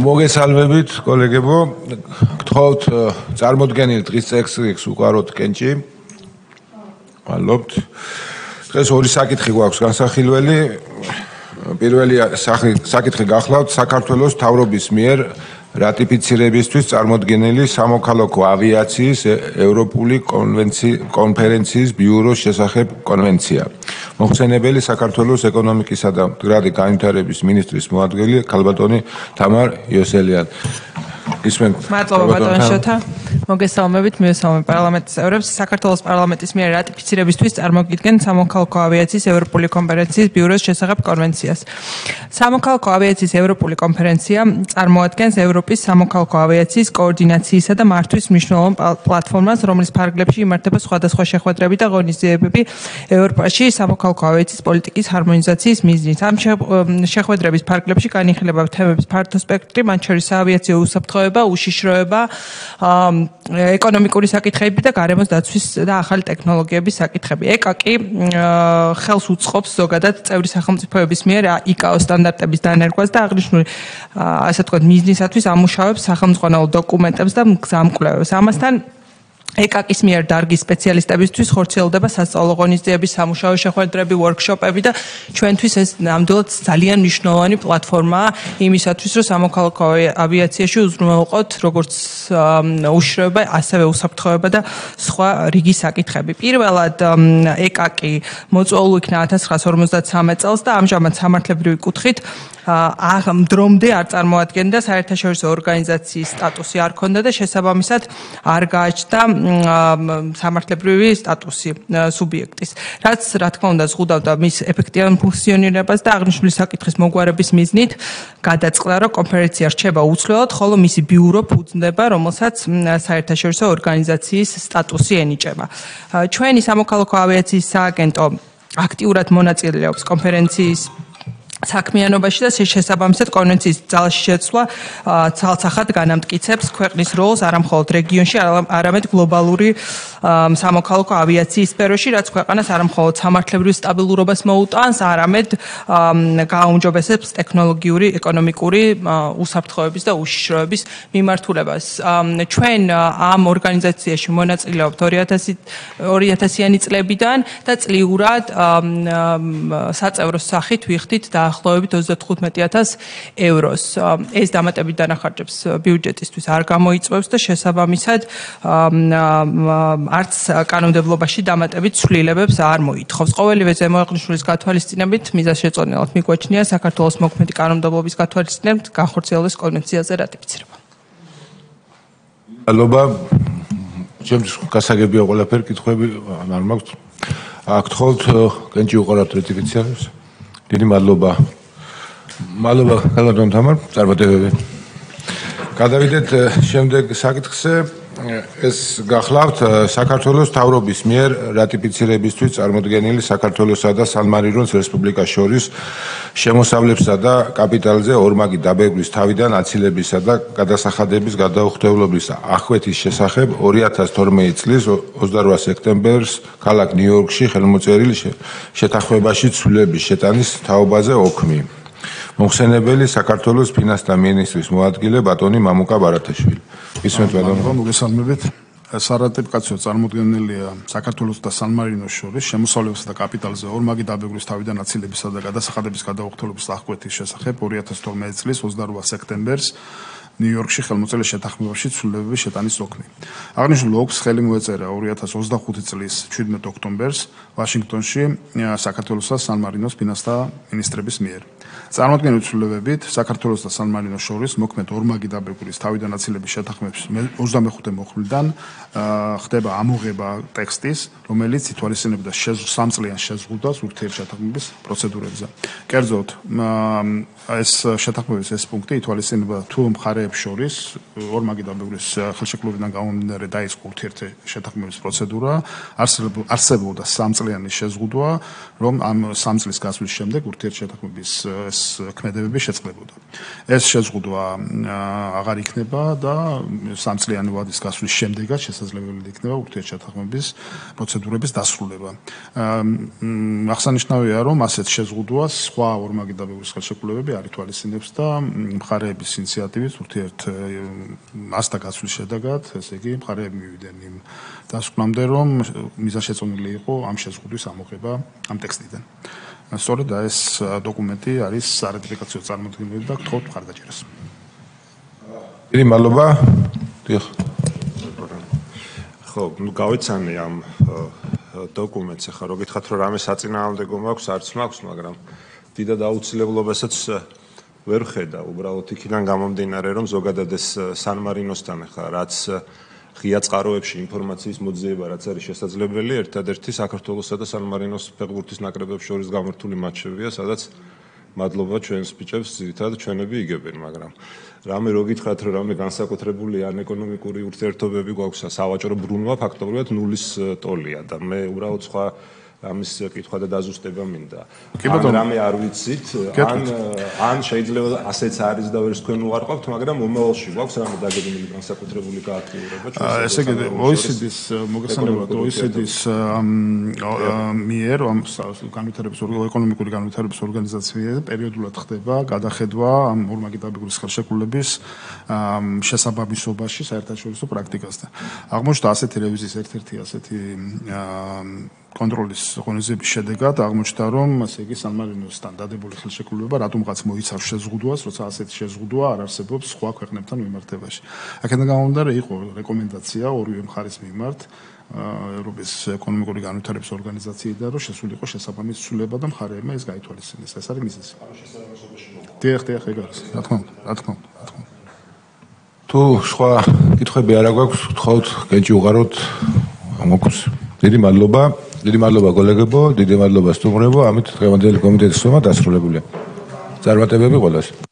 მოგესალმებით, კოლეგებო. გთხოვთ წარმოდგენილ დღის წესრიგს უყაროთ კენჭი. მადლობთ. დღეს ორი საკითხი გვაქვს განსახილველი. პირველი საკითხი გახლავთ საქართველოს მთავრობის მიერ რატიფიცირებისთვის წარმოდგენილი სამოქალაქო ავიაციის ევროპული კონფერენციის ბიუროს შესახებ კონვენცია. მოხსენებელი საქართველოს ეკონომიკისა და მდგრადი განვითარების მინისტრის მოადგილე ქალბატონი თამარ იოსელიანი. მადლობა ბატონ შოთა. მოგესალმებით, მივესალმებ პარლამენტის წევრებს. საქართველოს პარლამენტის მიერ რატიფიცირებისთვის წარმოგიდგენ სამოქალაქო ავიაციის ევროპული კონფერენციის ბიუროს შესახებ კონვენციას. სამოქალაქო ავიაციის ევროპული კონფერენცია წარმოადგენს ევროპის სამოქალაქო ავიაციის კოორდინაციისა და მართვის მნიშვნელოვან პლატფორმას, რომლის ფარგლებში იმართება სხვადასხვა შეხვედრები და ღონისძიებები ევროპაში სამოქალაქო ავიაციის პოლიტიკის ჰარმონიზაციის მიზნით. ამ შეხვედრების ფარგლებში განიხილება თემების ფართო სპექტრი, მათ შორის ავიაციო უსაფრთხოება, უშიშროება, ეკონომიკური საკითხები და გარემოს დაცვის და ახალი ტექნოლოგიების საკითხები. ეკაკი ხელს უწყობს ზოგადად წევრი სახელმწიფოების მიერ იკაოს სტანდარტების დანერგვას და აღნიშნული ასე ვთქვათ მიზნისათვის ამუშავებს სახელმწიფო დოკუმენტებს და გზამკვლევებს. ამასთან ეკაკის მიერ დარგის სპეციალისტებისთვის ხორციელდება სასწავლო ღონისძიების, სამუშაო შეხვედრები, ვორქშოპები და ჩვენთვის ეს ნამდვილად ძალიან მნიშვნელოვანი პლატფორმაა იმისათვის, რომ სამოქალაქო ავიაციაში უზრუნველყოთ როგორც უშიშროება, ასევე უსაფრთხოება და სხვა რიგი საკითხები. პირველად ეკაკი მოწვეულ იქნა 1953 წელს და ამჟამად სამართლებრივი კუთხით დრომდე არ წარმოადგენდა საერთაშორისო ორგანიზაციის სტატუსი არ ჰქონდა და შესაბამისად არ გააჩნდა სამართლებრივი სტატუსი სუბიექტის, რაც რა თქმა უნდა ზღუდავდა მის ეფექტიან ფუნქციონირებას და აღნიშნული საკითხის მოგვარების მიზნით გადაწყდა, რომ კონფერენცია რჩება უცვლელად, ხოლო მისი ბიურო ფუძნდება, რომელსაც საერთაშორისო ორგანიზაციის სტატუსი ენიჭება. ჩვენი სამოქალაქო ავიაციის სააგენტო აქტიურად მონაწილეობს კონფერენციის საქმიანობაში და შესაბამისად კონვენციის ძალაში შეცვლა ცალსახად განამტკიცებს ქვეყნის როლს არა მხოლოდ რეგიონში, არამედ გლობალური სამოქალაქო ავიაციის სფეროში, რაც ქვეყანას არა მხოლოდ სამართლებრივ სტაბილურობას მოუტანს, არამედ გააუმჯობესებს ტექნოლოგიური, ეკონომიკური უსაფრთხოების და უშიშროების მიმართულებას. ჩვენ ამ ორგანიზაციაში მონაწილეობთ 2000-იანი წლებიდან და წლიურად საწევროს სახით ვიხდით დაახლოებით 35,000 ევროს. ეს დამატებით დანახარჯებს ბიუჯეტისთვის არ გამოიწვევს და შესაბამისად არც კანონმდებლობაში დამატებით ცვლილებებს არ მოითხოვს. ყოველივე ზემოაღნიშნულის გათვალისწინებით მიზანშეწონილად მიგვაჩნია საქართველოს მოქმედი კანონმდებლობის გათვალისწინებით განხორციელდეს კონვენციაზე რატიფიცირება. მადლობა. ჩემთვის გასაგებია ყველაფერი, კითხვები არ მაქვს. გთხოვთ კენჭი უყაროთ რატიფიცირებას. დიდი მადლობა. მადლობა ქალბატონ თამარ, წარმატებები. გადავიდეთ შემდეგ საკითხზე. ეს გახლავთ საქართველოს მთავრობის მიერ რატიფიცირებისთვის წარმოდგენილი საქართველოსა და სან-მარინოს რესპუბლიკას შორის შემოსავლებსა და კაპიტალზე ორმაგი დაბერგვის თავიდან აცილებისა და გადასახადების გადაუხდებლობის აღკვეთის შესახებ 2012 წლის 28 სექტემბერს ქალაქ ნიუ-იორკში ხელმოწერილ შეთანხმებაში ცვლილების შეტანის თაობაზე ოქმი. მოხსენებელი საქართველოს ფინანსთა მინისტრის მოადგილე ბატონი მამუკა ბარათაშვილი. ისმენთ ბატონო. მოგესალმებით. სარატიფიკაციო წარმოდგენილია საქართველოს და სან-მარინოს შორის შემოსავლებისა და კაპიტალზე ორმაგი დაბერგვის თავიდან აცილებისა და გადასახადების გადაუხდებლობის აღკვეთის შესახებ 2012 წლის 28 სექტემბერს ნიუ-იორკში ხელმოწერილ შეთანხმებაში ცვლილებების შეტანის ოქმი. აღნიშნულ ოქს ხელი მოეწერა 2025 წლის 17 ოქტომბერს ვაშინგტონში საქართველოს და სან-მარინოს ფინანსთა მინისტრების მიერ. წარმოდგენილი ცვლილებებით საქართველოს და სან-მარინოს შორის მოქმედ ორმაგი დაბერგვის თავიდან აცილების შეთანხმების 25 მოხმლიდან ხდება ამოღება ტექსტის, რომელიც ითვალისწინებდა სამწლიან შეზღუდვას ურთიერთშეთანხმების პროცედურებზე. კერძოდ, ეს შეთანხმების ეს პუნქტი ითვალისწინებდა თუ მხარეები მხარეებს შორის ორ მაგიდაბეგურის ხელშეკრულებიდან გამომდინარე დაიწყო ურთიერთშეთანხმების პროცედურა, არსებობდა 3 წლიანი შეზღუდვა, რომ ამ 3 წლის გასვლის შემდეგ ურთიერთშეთანხმების ეს ქმედებები შეწყდებოდა. ეს შეზღუდვა აღარ იქნება და 3 წლიანი ვადის გასვლის შემდეგაც შესაძლებელი იქნება ურთიერთშეთანხმების პროცედურების დასრულება. აღსანიშნავია, რომ ასეთ შეზღუდვას სხვა ორ მაგიდაბეგურის ხელშეკრულებები არ ითვალისწინებს და მხარეების ინიციატივით ურთიერთ ასთა გასვლის შედეგად, ესე იგი, მხარეები მივიდნენ იმ დასკვნამდე, რომ მიზანშეწონილი იყო ამ შეზღუდვის ამოღება ამ ტექსტიდან. სწორედ ეს დოკუმენტი არის სარატიფიკაციო წარმოდგენილი და გთხოვთ მხარდაჭერას. დიდი მადლობა. დიახ. ხო, გავიცანი ამ დოკუმენტს, ახლა რო გითხათ, რომ რამე საწინააღმდეგო მაქვს, არც მაქვს, მაგრამ დიდად აუცილებლობასაც ვერ ხედა, უბრალოდ იქიდან გამომდინარე, რომ ზოგადად ეს სან-მარინოსთან ახლა რაც ღია წყაროებში ინფორმაციის მოძიება რაც არის შესაძლებელი, ერთადერთი საქართველოსა და სან-მარინოს ფეხბურთის ნაკრებებს შორის გამართული მატჩებია, სადაც მადლობა ჩვენს ბიჭებს, ძირითადად ჩვენები იგებენ, მაგრამ რამე რო გითხრათ, რომ რამე განსაკუთრებული ან ეკონომიკური ურთიერთობები გვაქვს, სავაჭრო ბრუნვა ფაქტობრივად ნულის ტოლია და მე უბრალოდ სხვა ამის კითხვა და დაზუსტება მინდა. ან რამე არ ვიცით, ან შეიძლება ასეც არის და ვერც თქვენ უარყოფთ, მაგრამ მომავალში გვაქვს რამე დაგეგმილი განსაკუთრებული გააქტიურება ჩვენს. ესე იგი, OECD-ს მოგესალმებით, OECD-ს მიერ ამ ეკონომიკური განვითარების ორგანიზაცია პერიოდულად ხდება გადახედვა ამ ორ მაგიდაბეგურის ხელშეკრულების შესაბამისობაში საერთაშორისო პრაქტიკასთან. აღმოჩნდა ასეთი რევიზიის ერთ-ერთი ასეთი კონტროლის ღონისძიების შედეგად აღმოჩნდა, რომ ასე იგი სან-მარინოსთან დადებული ხელშეკრულება რატომღაც მოიცავს შეზღუდვას, როცა ასეთი შეზღუდვა არ არსებობს სხვა ქვეყნებთან მიმართებაში. აქედან გამომდინარე იყო რეკომენდაცია ორივე მხარის მიმართ ევროპის ეკონომიკური განვითარების ორგანიზაციიდან, რომ შესულიყო შესაბამის ცვლილება და მხარეებმა ეს გაითვალისწინეს. ეს არის მიზეზი. დიახ, ეგ არის. რა თქმა უნდა. თუ სხვა კითხვები არ აქვს, გთხოვთ გენჭი უყაროთ ამ კონკურსს. დიდი მადლობა. დიდი მადლობა კოლეგებო, დიდი მადლობა სტუმრებო. ამით დღევანდელი კომიტეტის სვლა დასრულებულია. წარმატებები ყველას.